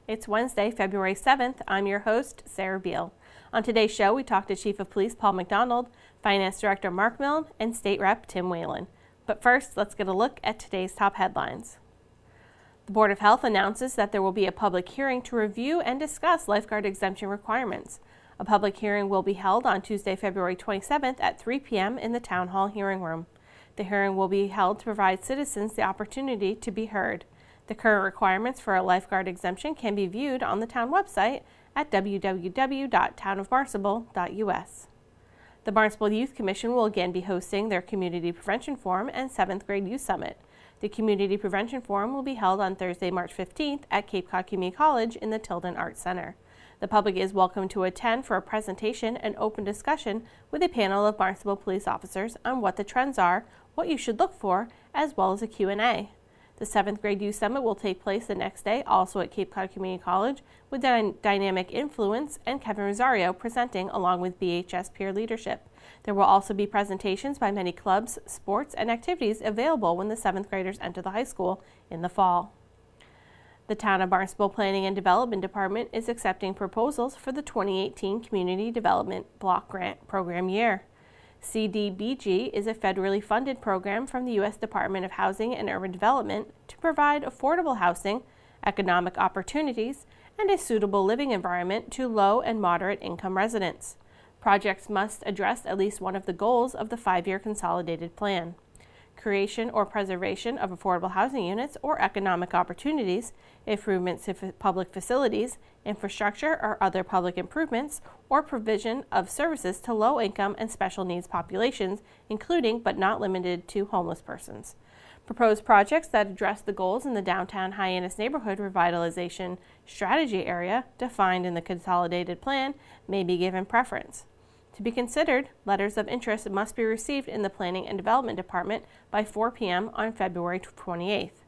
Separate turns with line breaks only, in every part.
It's Wednesday, February 7th. I'm your host, Sarah Beal. On today's show, we talk to Chief of Police Paul McDonald, Finance Director Mark Milne, and State Rep Tim Whalen. But first, let's get a look at today's top headlines. The Board of Health announces that there will be a public hearing to review and discuss lifeguard exemption requirements. A public hearing will be held on Tuesday, February 27th at 3 p.m. in the Town Hall hearing room. The hearing will be held to provide citizens the opportunity to be heard. The current requirements for a lifeguard exemption can be viewed on the town website at www.townofbarnstable.us. The Barnstable Youth Commission will again be hosting their Community Prevention Forum and 7th Grade Youth Summit. The Community Prevention Forum will be held on Thursday, March 15th at Cape Cod Community College in the Tilden Arts Center. The public is welcome to attend for a presentation and open discussion with a panel of Barnstable police officers on what the trends are, what you should look for, as well as a Q&A. The 7th Grade Youth Summit will take place the next day, also at Cape Cod Community College, with Dynamic Influence and Kevin Rosario presenting along with BHS Peer Leadership. There will also be presentations by many clubs, sports, and activities available when the 7th graders enter the high school in the fall. The Town of Barnstable Planning and Development Department is accepting proposals for the 2018 Community Development Block Grant Program year. CDBG is a federally funded program from the U.S. Department of Housing and Urban Development to provide affordable housing, economic opportunities, and a suitable living environment to low and moderate income residents. Projects must address at least one of the goals of the 5-year consolidated plan: creation or preservation of affordable housing units or economic opportunities, improvements to public facilities, infrastructure or other public improvements, or provision of services to low-income and special needs populations, including but not limited to homeless persons. Proposed projects that address the goals in the downtown Hyannis neighborhood revitalization strategy area defined in the consolidated plan may be given preference. To be considered, letters of interest must be received in the Planning and Development Department by 4 p.m. on February 28th.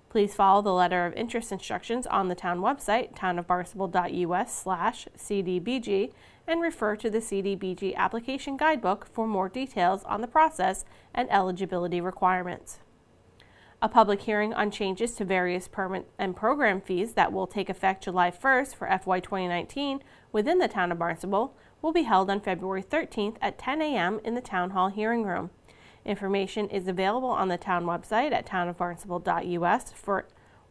Please follow the letter of interest instructions on the town website, townofbarnstable.us/CDBG, and refer to the CDBG application guidebook for more details on the process and eligibility requirements. A public hearing on changes to various permit and program fees that will take effect July 1st for FY 2019 within the Town of Barnstable will be held on February 13th at 10 a.m. in the Town Hall hearing room. Information is available on the town website at townofbarnstable.us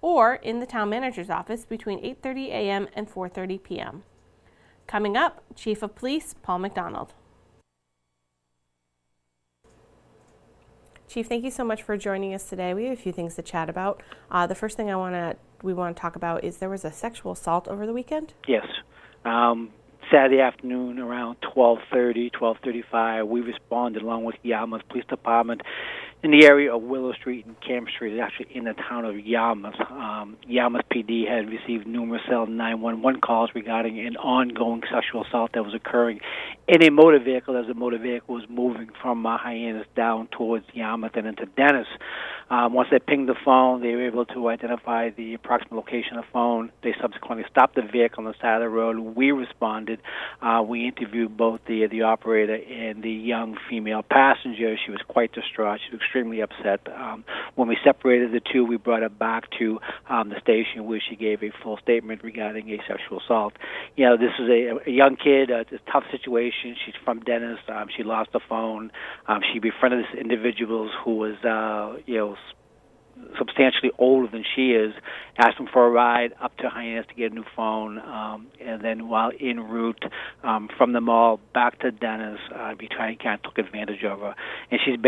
or in the town manager's office between 8:30 a.m. and 4:30 p.m. Coming up, Chief of Police Paul McDonald. Chief, thank you so much for joining us today. We have a few things to chat about. The first thing we want to talk about is there was a sexual assault over the weekend?
Yes. Saturday afternoon around 12:30, 12:35, we responded along with Yarmouth Police Department in the area of Willow Street and Camp Street, actually in the town of Yarmouth. Yarmouth PD had received numerous cell 911 calls regarding an ongoing sexual assault that was occurring in a motor vehicle as the motor vehicle was moving from Hyannis down towards Yarmouth and into Dennis. Once they pinged the phone, they were able to identify the approximate location of the phone. They subsequently stopped the vehicle on the side of the road. We responded. We interviewed both the operator and the young female passenger. She was quite distraught. She was extremely upset. When we separated the two, we brought her back to the station where she gave a full statement regarding a sexual assault. You know, this is a young kid. It's a tough situation. She's from Dennis. She lost the phone. She befriended this individual who was, substantially older than she is, asked him for a ride up to Hyannis to get a new phone, and then while en route from the mall back to Dennis, we kind of took advantage of her. And she's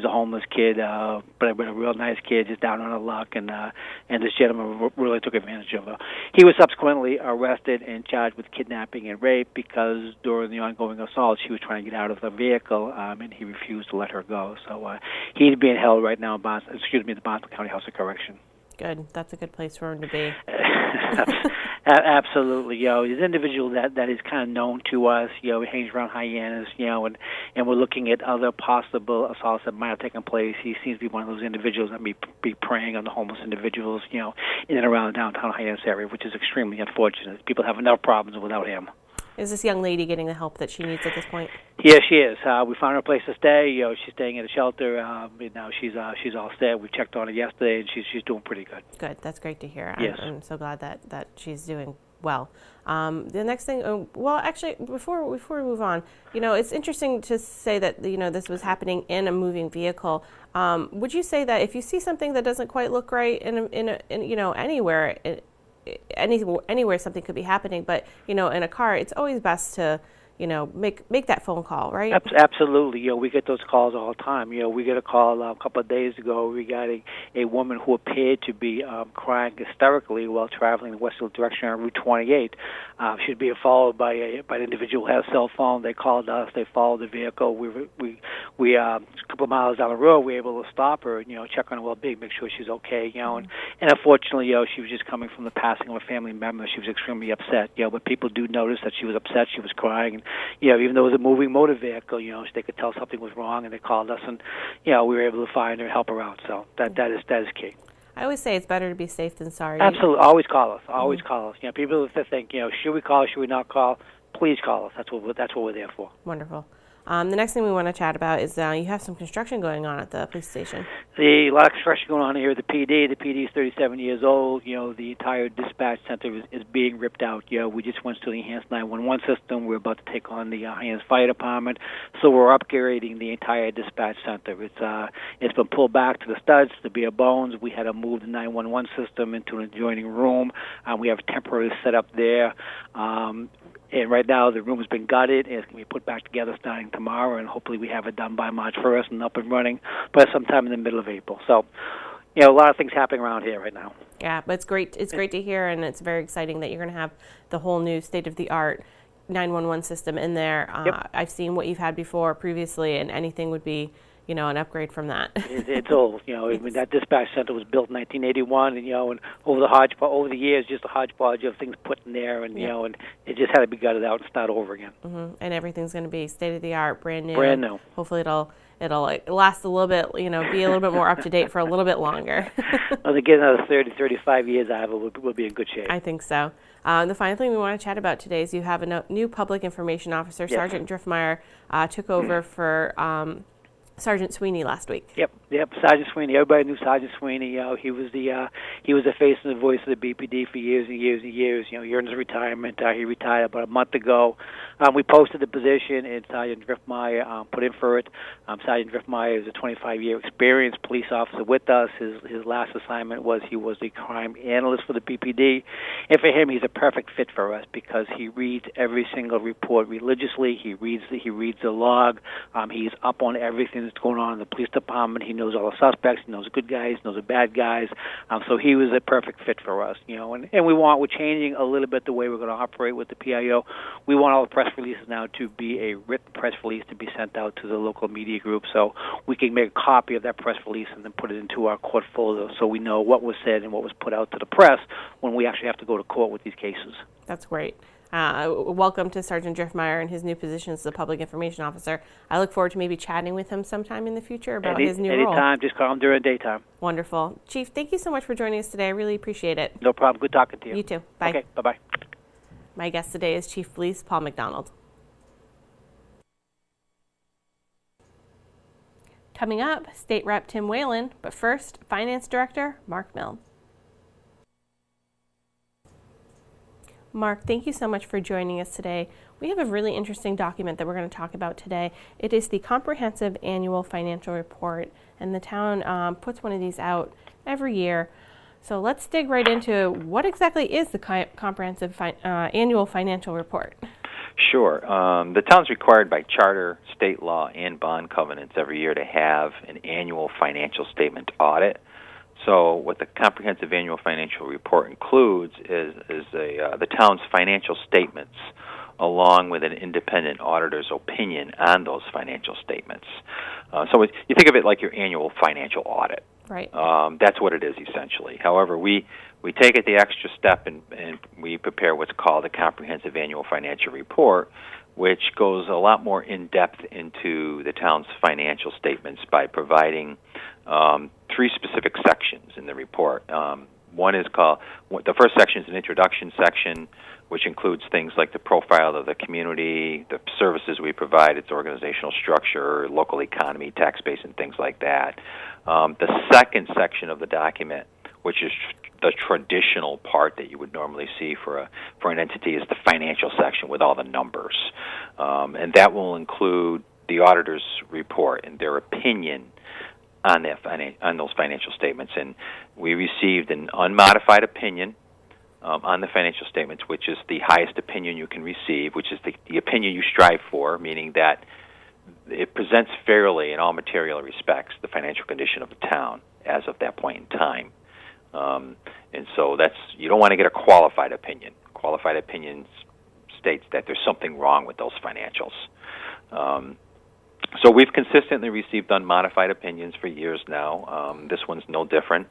a homeless kid, but a real nice kid, just down on her luck, and this gentleman really took advantage of her. He was subsequently arrested and charged with kidnapping and rape because during the ongoing assault, she was trying to get out of the vehicle, and he refused to let her go. So he's being held right now in the Barnstable County House of Correction.
Good. That's a good place for him to be.
Absolutely. He's an individual that is kind of known to us. He hangs around Hyannis, and we're looking at other possible assaults that might have taken place. He seems to be one of those individuals that may be preying on the homeless individuals, in and around the downtown Hyannis area, which is extremely unfortunate. People have enough problems without him.
Is this young lady getting the help that she needs at this point?
Yeah, she is. We found her a place to stay. She's staying at a shelter. And now she's all set. We checked on her yesterday, and she's doing pretty good.
Good. That's great to hear.
Yes.
I'm so glad that she's doing well. The next thing, well, actually, before we move on, it's interesting to say that this was happening in a moving vehicle. Would you say that if you see something that doesn't quite look right in anywhere, anywhere something could be happening, but in a car, it's always best to make that phone call, right?
Absolutely. We get those calls all the time. We get a call a couple of days ago regarding a woman who appeared to be crying hysterically while traveling in the western direction on Route 28. She was being followed by an individual who had a cell phone. They called us. They followed the vehicle. We a couple of miles down the road, we were able to stop her and check on her well-being, make sure she's okay. And unfortunately, she was just coming from the passing of a family member. She was extremely upset. But people do notice that she was upset. She was crying. And, even though it was a moving motor vehicle, they could tell something was wrong, and they called us, and we were able to find her and help her out. So that is key.
I always say it's better to be safe than sorry.
Absolutely, always call us. Always call us. People that think, should we call? Should we not call? Please call us. That's what we're there for.
Wonderful. The next thing we want to chat about is you have some construction going on at the police station.
A lot of construction going on here at the PD. The PD is 37 years old. The entire dispatch center is being ripped out. We just went to the enhanced 911 system. We're about to take on the enhanced fire department. So we're upgrading the entire dispatch center. It's been pulled back to the studs, the bare bones. We had to move the 911 system into an adjoining room. We have a temporary setup there. And right now, the room has been gutted, and it's going to be put back together starting tomorrow, and hopefully we have it done by March 1st and up and running by sometime in the middle of April. So, a lot of things happening around here right now.
Yeah, but it's great. It's great to hear, and it's very exciting that you're going to have the whole new state-of-the-art 911 system in there.
Yep.
I've seen what you've had before previously, and anything would be an upgrade from that.
It's old. That dispatch center was built in 1981, and over the years, just a hodgepodge of things put in there, and and it just had to be gutted out and start over again.
Mm-hmm. And everything's going to be state of the art, brand new.
Brand new.
Hopefully, it'll last a little bit. Be a little bit more up to date for a little bit longer.
Well, to get another 30, 35 years out of it, we'll be in good shape.
I think so. The final thing we want to chat about today is you have a new public information officer,
Yes.
Sergeant Driftmeyer, took over for Sergeant Sweeney last week.
Yep. Sergeant Sweeney. Everybody knew Sergeant Sweeney. He was the face and the voice of the BPD for years and years and years. He earned his retirement. He retired about a month ago. We posted the position, and Sergeant Driftmeyer put in for it. Sergeant Driftmeyer is a 25-year experienced police officer with us. His last assignment was he was the crime analyst for the BPD, and for him, he's a perfect fit for us because he reads every single report religiously. He reads the log. He's up on everything that's going on in the police department. He knows all the suspects. He knows the good guys. Knows the bad guys. So he was a perfect fit for us. And we're changing a little bit the way we're going to operate with the PIO. We want all the press releases now to be a written press release to be sent out to the local media group, so we can make a copy of that press release and then put it into our court folder, so we know what was said and what was put out to the press when we actually have to go to court with these cases.
That's great. Welcome to Sergeant Driftmeyer and his new position as the public information officer. I look forward to maybe chatting with him sometime in the future about his new role.
Anytime, just call him during daytime.
Wonderful. Chief, thank you so much for joining us today. I really appreciate it.
No problem. Good talking to you.
You too. Bye.
Okay, bye-bye.
My guest today is Chief Police Paul McDonald. Coming up, State Rep Tim Whalen, but first, Finance Director Mark Milne. Mark, thank you so much for joining us today. We have a really interesting document that we're going to talk about today. It is the Comprehensive Annual Financial Report, and the town puts one of these out every year. So let's dig right into what exactly is the Comprehensive Annual Financial Report.
Sure. The town's required by charter, state law, and bond covenants every year to have an annual financial statement audit. So what the Comprehensive Annual Financial Report includes is the town's financial statements, along with an independent auditor's opinion on those financial statements. So you think of it like your annual financial audit.
Right.
That's what it is essentially. However, we take it the extra step and we prepare what's called a Comprehensive Annual Financial Report, which goes a lot more in-depth into the town's financial statements by providing 3 specific sections in the report. One is called, the first section is an introduction section, which includes things like the profile of the community, the services we provide, its organizational structure, local economy, tax base, and things like that. The second section of the document, which is the traditional part that you would normally see for an entity, is the financial section with all the numbers, and that will include the auditor's report and their opinion on those financial statements. And we received an unmodified opinion on the financial statements, which is the highest opinion you can receive, which is the opinion you strive for, meaning that it presents fairly in all material respects the financial condition of the town as of that point in time. And so you don't want to get a qualified opinion. Qualified opinion states that there's something wrong with those financials. So we've consistently received unmodified opinions for years now. This one's no different.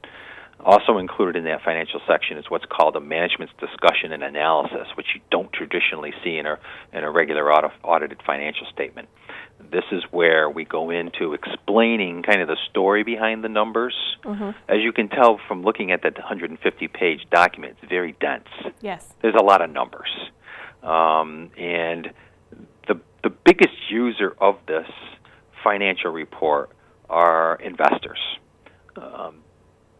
Also included in that financial section is what's called a management's discussion and analysis, which you don't traditionally see in a regular audited financial statement. This is where we go into explaining kind of the story behind the numbers. Mm-hmm. As you can tell from looking at that 150-page document, it's very dense.
Yes.
There's a lot of numbers. And the biggest user of this financial report are investors.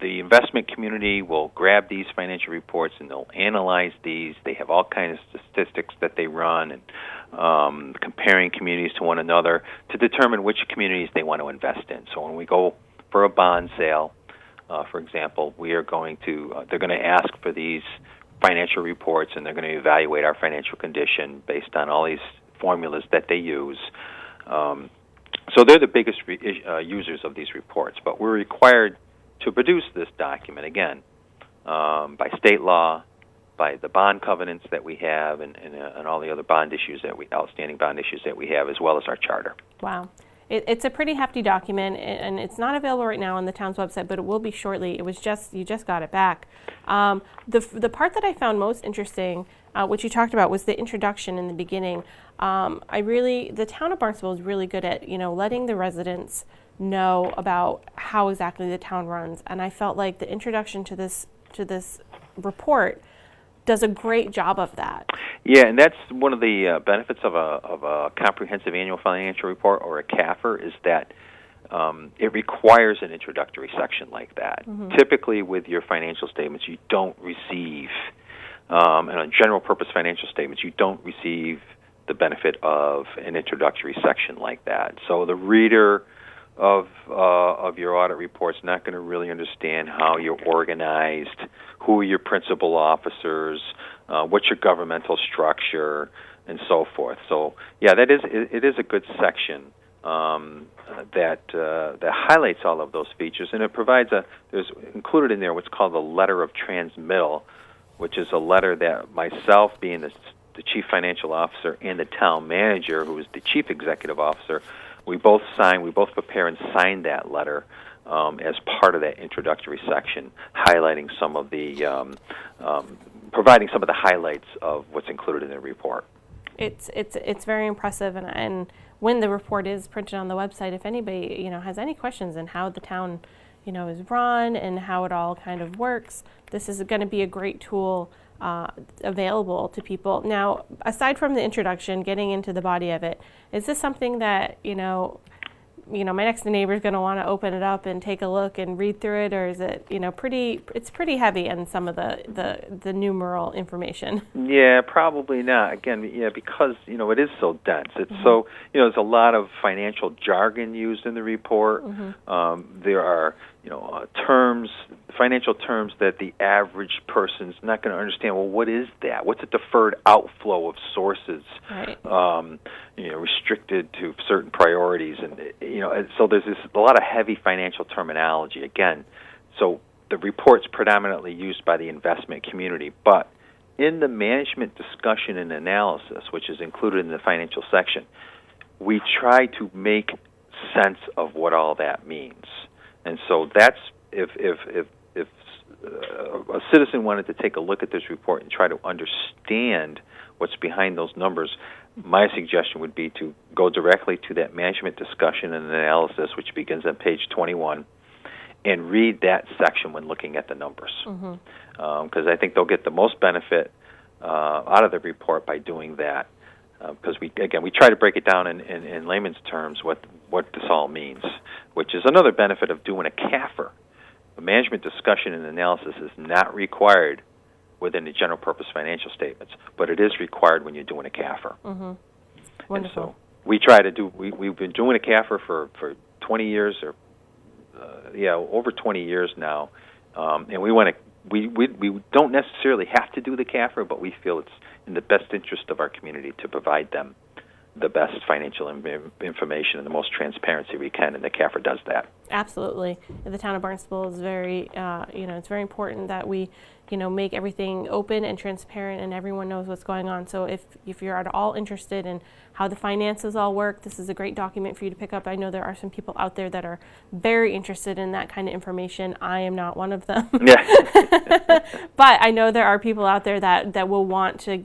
The investment community will grab these financial reports and they'll analyze these. They have all kinds of statistics that they run and comparing communities to one another to determine which communities they want to invest in. So when we go for a bond sale, for example, they're going to ask for these financial reports and they're going to evaluate our financial condition based on all these formulas that they use. So they're the biggest users of these reports, but we're required to produce this document, again, by state law, by the bond covenants that we have, and all the other outstanding bond issues that we have, as well as our charter.
Wow. It's a pretty hefty document, and it's not available right now on the town's website, but it will be shortly. You just got it back. The part that I found most interesting, which you talked about, was the introduction in the beginning. The town of Barnstable is really good at, letting the residents know about how exactly the town runs, and I felt like the introduction to this report does a great job of that.
Yeah, and that's one of the benefits of a comprehensive annual financial report, or a CAFR, is that it requires an introductory section like that. Mm-hmm. Typically, with your financial statements, you don't receive, and on general purpose financial statements, you don't receive the benefit of an introductory section like that. So the reader of your audit report's not going to really understand how you're organized, who are your principal officers, what's your governmental structure, and so forth. So yeah, it is a good section that highlights all of those features, and it provides there's included in there what's called a letter of transmittal, which is a letter that myself, being the chief financial officer, and the town manager, who is the chief executive officer, we both prepare and sign that letter as part of that introductory section, highlighting some of the, providing some of the highlights of what's included in the report.
It's very impressive, and when the report is printed on the website, if anybody has any questions on how the town is run and how it all kind of works, this is going to be a great tool available to people. Now, aside from the introduction, getting into the body of it, is this something that my next door neighbor is going to want to open it up and take a look and read through it, or is it it's pretty heavy in some of the numeral information? Yeah,
probably not. Again, because it is so dense. It's mm-hmm. So there's a lot of financial jargon used in the report. Mm-hmm. There are financial terms that the average person's not going to understand. Well, what is that? What's a deferred outflow of sources?
Right.
Restricted to certain priorities, and so there's a lot of heavy financial terminology. Again, so the report's predominantly used by the investment community, but in the management discussion and analysis, which is included in the financial section, we try to make sense of what all that means. And so that's if a citizen wanted to take a look at this report and try to understand what's behind those numbers, my suggestion would be to go directly to that management discussion and analysis, which begins on page 21, and read that section when looking at the numbers. Because I think they'll get the most benefit out of the report by doing that. Because we try to break it down in layman's terms what this all means, which is another benefit of doing a CAFR. A management discussion and analysis is not required within the general purpose financial statements, but it is required when you're doing a CAFR.
Wonderful.
And so we try to do. We've been doing a CAFR for 20 years, or over 20 years now, and we want to. We don't necessarily have to do the CAFR, but we feel it's in the best interest of our community to provide them the best financial information and the most transparency we can, and the CAFR does that.
Absolutely. The town of Barnstable is very, it's very important that we, make everything open and transparent and everyone knows what's going on. So if you're at all interested in how the finances all work, this is a great document for you to pick up. I know there are some people out there that are very interested in that kind of information. I am not one of them.
Yeah.
But I know there are people out there that will want to,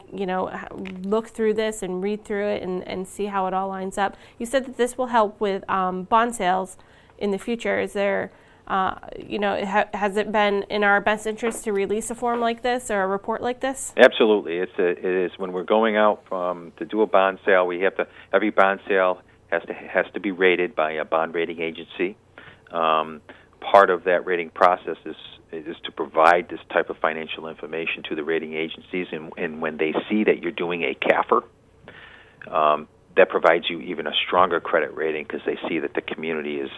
look through this and read through it and see how it all lines up. You said that this will help with bond sales in the future. Is there, has it been in our best interest to release a form like this or a report like this?
Absolutely. It is when we're going out to do a bond sale. Every bond sale has to be rated by a bond rating agency. Part of that rating process is to provide this type of financial information to the rating agencies, and when they see that you're doing a CAFR, that provides you even a stronger credit rating, because they see that the community is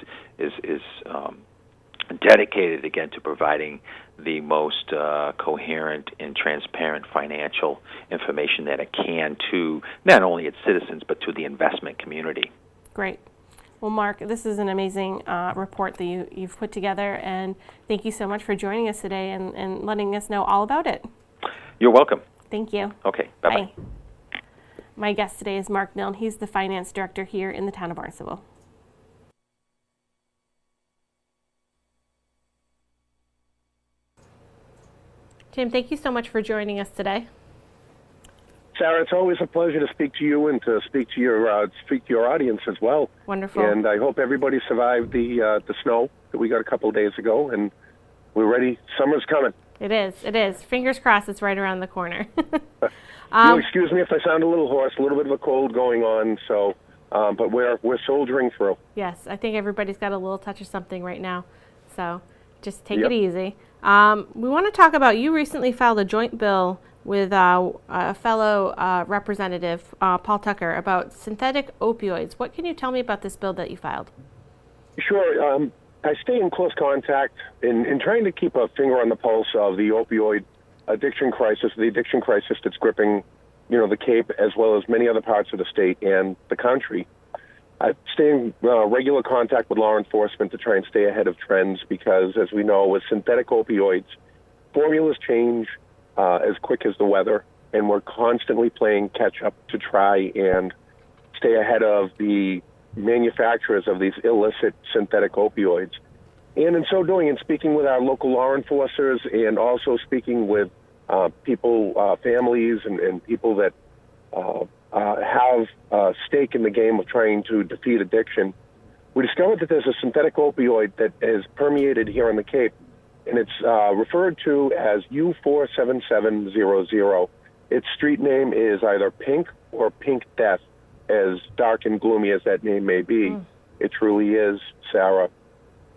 dedicated again to providing the most coherent and transparent financial information that it can to not only its citizens but to the investment community.
Great. Well, Mark, this is an amazing report that you've put together, and thank you so much for joining us today and letting us know all about it.
You're welcome.
Thank you.
Okay, bye-bye.
Bye. My guest today is Mark Milne. He's the finance director here in the town of Barnstable. Tim, thank you so much for joining us today.
Sarah, it's always a pleasure to speak to you and to speak to your audience as well.
Wonderful.
And I hope everybody survived the snow that we got a couple of days ago, and we're ready. Summer's coming.
It is. It is. Fingers crossed it's right around the corner.
You'll excuse me if I sound a little hoarse, a little bit of a cold going on, so but we're soldiering through.
Yes, I think everybody's got a little touch of something right now, so just take it easy. We want to talk about, you recently filed a joint bill with a fellow representative, Paul Tucker, about synthetic opioids. What can you tell me about this bill that you filed?
Sure. I stay in close contact in trying to keep a finger on the pulse of the opioid addiction crisis, the addiction crisis that's gripping, the Cape as well as many other parts of the state and the country. I stay in regular contact with law enforcement to try and stay ahead of trends because, as we know, with synthetic opioids, formulas change as quick as the weather, and we're constantly playing catch-up to try and stay ahead of the manufacturers of these illicit synthetic opioids. And in so doing, and speaking with our local law enforcers and also speaking with people, families, and people that have a stake in the game of trying to defeat addiction, we discovered that there's a synthetic opioid that has permeated here on the Cape, and it's referred to as U47700. Its street name is either Pink or Pink Death, as dark and gloomy as that name may be. It truly is, Sarah.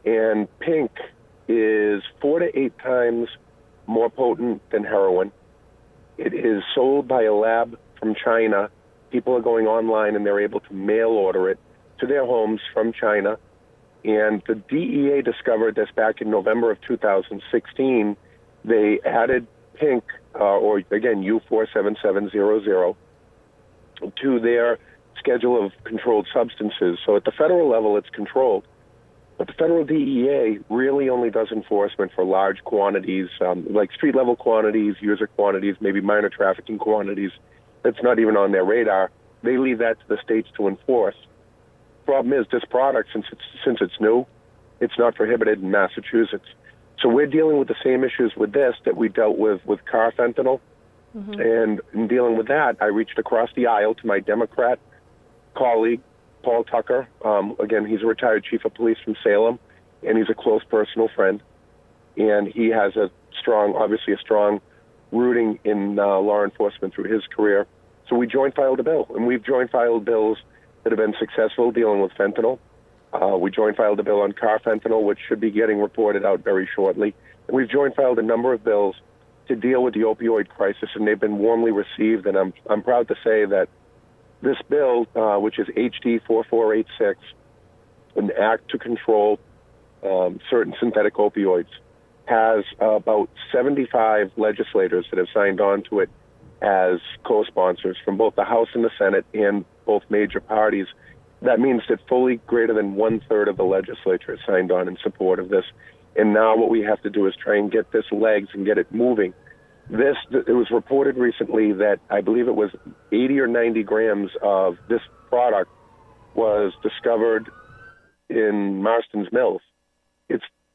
And Pink is 4 to 8 times more potent than heroin. It is sold by a lab from China. People are going online and they're able to mail order it to their homes from China. And the DEA discovered this back in November of 2016. They added Pink, or again, U47700, to their schedule of controlled substances. So at the federal level, it's controlled. But the federal DEA really only does enforcement for large quantities, like street-level quantities, user quantities, maybe minor trafficking quantities. That's not even on their radar. They leave that to the states to enforce. Problem is, this product, since it's new, it's not prohibited in Massachusetts. So we're dealing with the same issues with this that we dealt with carfentanil. And in dealing with that, I reached across the aisle to my Democrat colleague, Paul Tucker. Again, he's a retired chief of police from Salem, and he's a close personal friend, and he has obviously a strong rooting in law enforcement through his career. So we joint filed a bill, and we've joint filed bills that have been successful dealing with fentanyl. We joint filed a bill on carfentanil, which should be getting reported out very shortly. And we've joint filed a number of bills to deal with the opioid crisis, and they've been warmly received. And I'm proud to say that this bill, which is HD 4486, an act to control certain synthetic opioids, has about 75 legislators that have signed on to it as co-sponsors from both the House and the Senate and both major parties. That means that fully greater than 1/3 of the legislature has signed on in support of this. And now what we have to do is try and get this legs and get it moving. It was reported recently that I believe it was 80 or 90 grams of this product was discovered in Marston's Mills.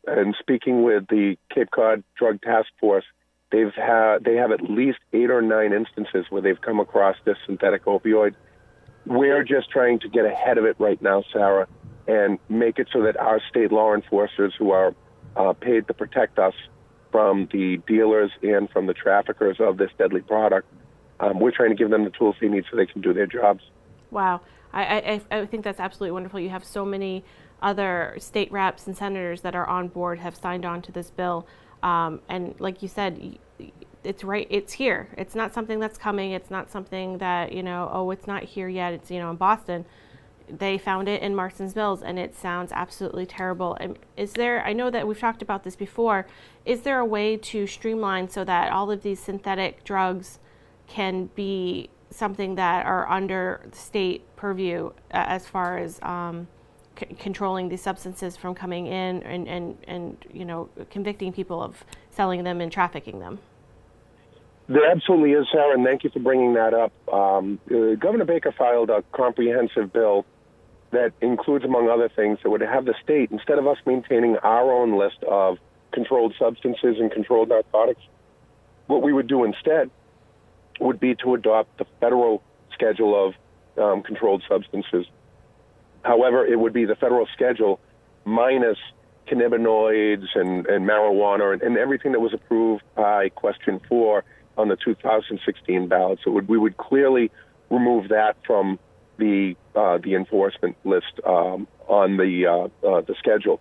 And speaking with the Cape Cod Drug Task Force, they have at least 8 or 9 instances where they've come across this synthetic opioid. We're just trying to get ahead of it right now, Sarah, and make it so that our state law enforcers who are paid to protect us from the dealers and from the traffickers of this deadly product, we're trying to give them the tools they need so they can do their jobs.
Wow. I think that's absolutely wonderful. You have so many other state reps and senators that are on board, have signed on to this bill. And like you said, it's here. It's not something that's coming. It's not something that, it's not here yet. It's, in Boston. They found it in Marston's Mills, and it sounds absolutely terrible. I know that we've talked about this before, is there a way to streamline so that all of these synthetic drugs can be something that are under state purview as far as controlling these substances from coming in and convicting people of selling them and trafficking them?
There absolutely is, Sarah, and thank you for bringing that up. Governor Baker filed a comprehensive bill that includes, among other things, that would have the state, instead of us maintaining our own list of controlled substances and controlled narcotics, what we would do instead would be to adopt the federal schedule of controlled substances. However, it would be the federal schedule minus cannabinoids and marijuana and everything that was approved by Question 4 on the 2016 ballot. So we would clearly remove that from the enforcement list on the schedule.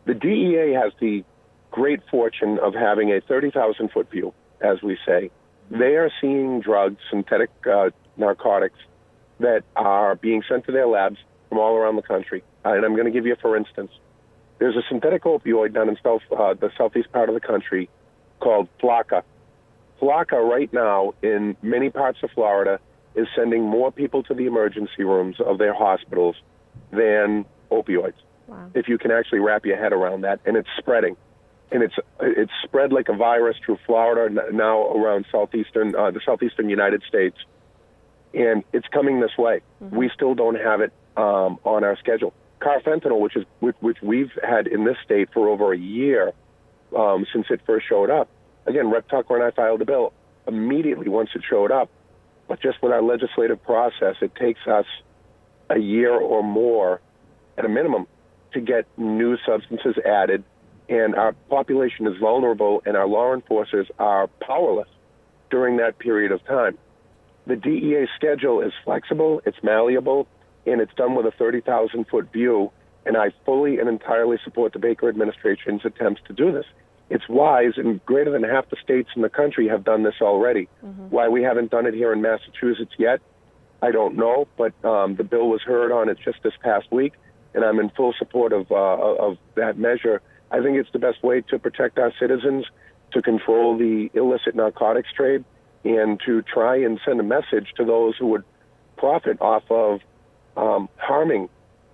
The DEA has the great fortune of having a 30,000-foot view, as we say. They are seeing drugs, synthetic narcotics, that are being sent to their labs from all around the country. And I'm going to give you, for instance, there's a synthetic opioid down in the southeast part of the country called Flocka. Flocka right now in many parts of Florida is sending more people to the emergency rooms of their hospitals than opioids.
Wow. If
you can actually wrap your head around that, and it's spreading. And it's spread like a virus through Florida, now around the southeastern United States. And it's coming this way. Mm-hmm. We still don't have it on our schedule. Carfentanil, which we've had in this state for over a year since it first showed up. Again, Rep. Tucker and I filed a bill immediately once it showed up. But just with our legislative process, it takes us a year or more, at a minimum, to get new substances added. And our population is vulnerable, and our law enforcers are powerless during that period of time. The DEA schedule is flexible, it's malleable, and it's done with a 30,000-foot view, and I fully and entirely support the Baker administration's attempts to do this. It's wise, and greater than half the states in the country have done this already. Mm-hmm. Why we haven't done it here in Massachusetts yet, I don't know, but the bill was heard on it just this past week, and I'm in full support of that measure. I think it's the best way to protect our citizens, to control the illicit narcotics trade, and to try and send a message to those who would profit off of harming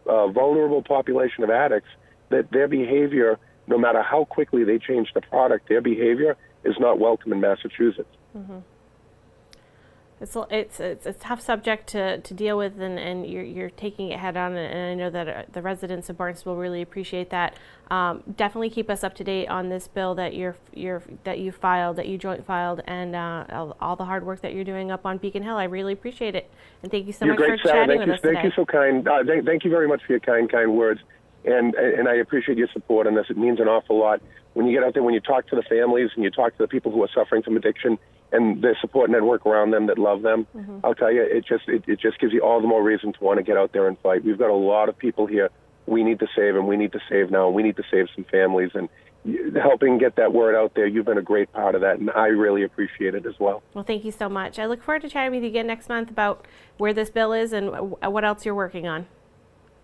a vulnerable population of addicts, that their behavior, no matter how quickly they change the product, their behavior is not welcome in Massachusetts.
Mm-hmm. It's a tough subject to deal with, and you're taking it head on, and I know that the residents of Barnstable really appreciate that. Definitely keep us up to date on this bill that you joint filed, and all the hard work that you're doing up on Beacon Hill. I really appreciate it, and thank you so much for chatting with us today.
Thank you so kind. Thank you very much for your kind words. And I appreciate your support on this. It means an awful lot. When you get out there, when you talk to the families and you talk to the people who are suffering from addiction and the support network around them that love them, I'll tell you, it just gives you all the more reason to want to get out there and fight. We've got a lot of people here we need to save, and we need to save now, and we need to save some families. And helping get that word out there, you've been a great part of that, and I really appreciate it as well.
Well, thank you so much. I look forward to chatting with you again next month about where this bill is and what else you're working on.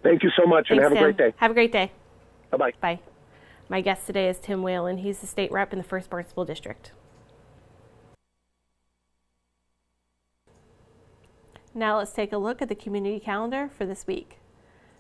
Thank you so much, and have a great day.
Have a great day.
Bye-bye.
Bye. My guest today is Tim Whalen. He's the state rep in the 1st Barnstable District. Now let's take a look at the community calendar for this week.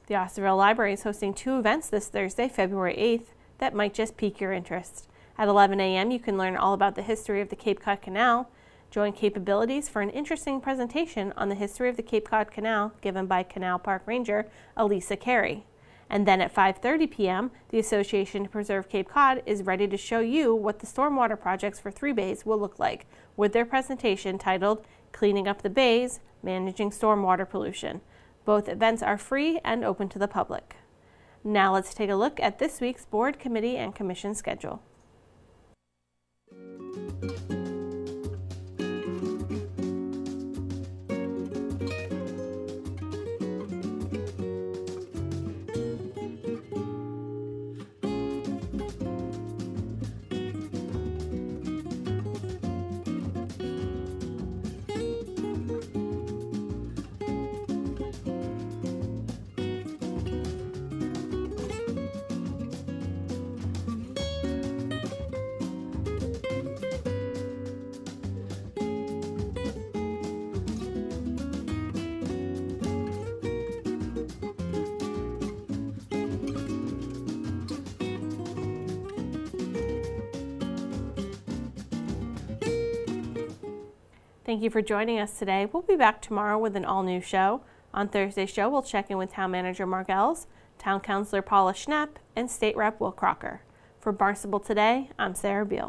The Osterville Library is hosting 2 events this Thursday, February 8th, that might just pique your interest. At 11 a.m., you can learn all about the history of the Cape Cod Canal, join Capabilities for an interesting presentation on the history of the Cape Cod Canal given by Canal Park Ranger Elisa Carey. And then at 5:30 p.m., the Association to Preserve Cape Cod is ready to show you what the stormwater projects for 3 bays will look like with their presentation titled Cleaning Up the Bays, Managing Stormwater Pollution. Both events are free and open to the public. Now let's take a look at this week's board, committee, and commission schedule. Thank you for joining us today. We'll be back tomorrow with an all-new show. On Thursday's show, we'll check in with Town Manager Mark Ells, Town Councilor Paula Schnepp, and State Rep Will Crocker. For Barnstable Today, I'm Sarah Beal.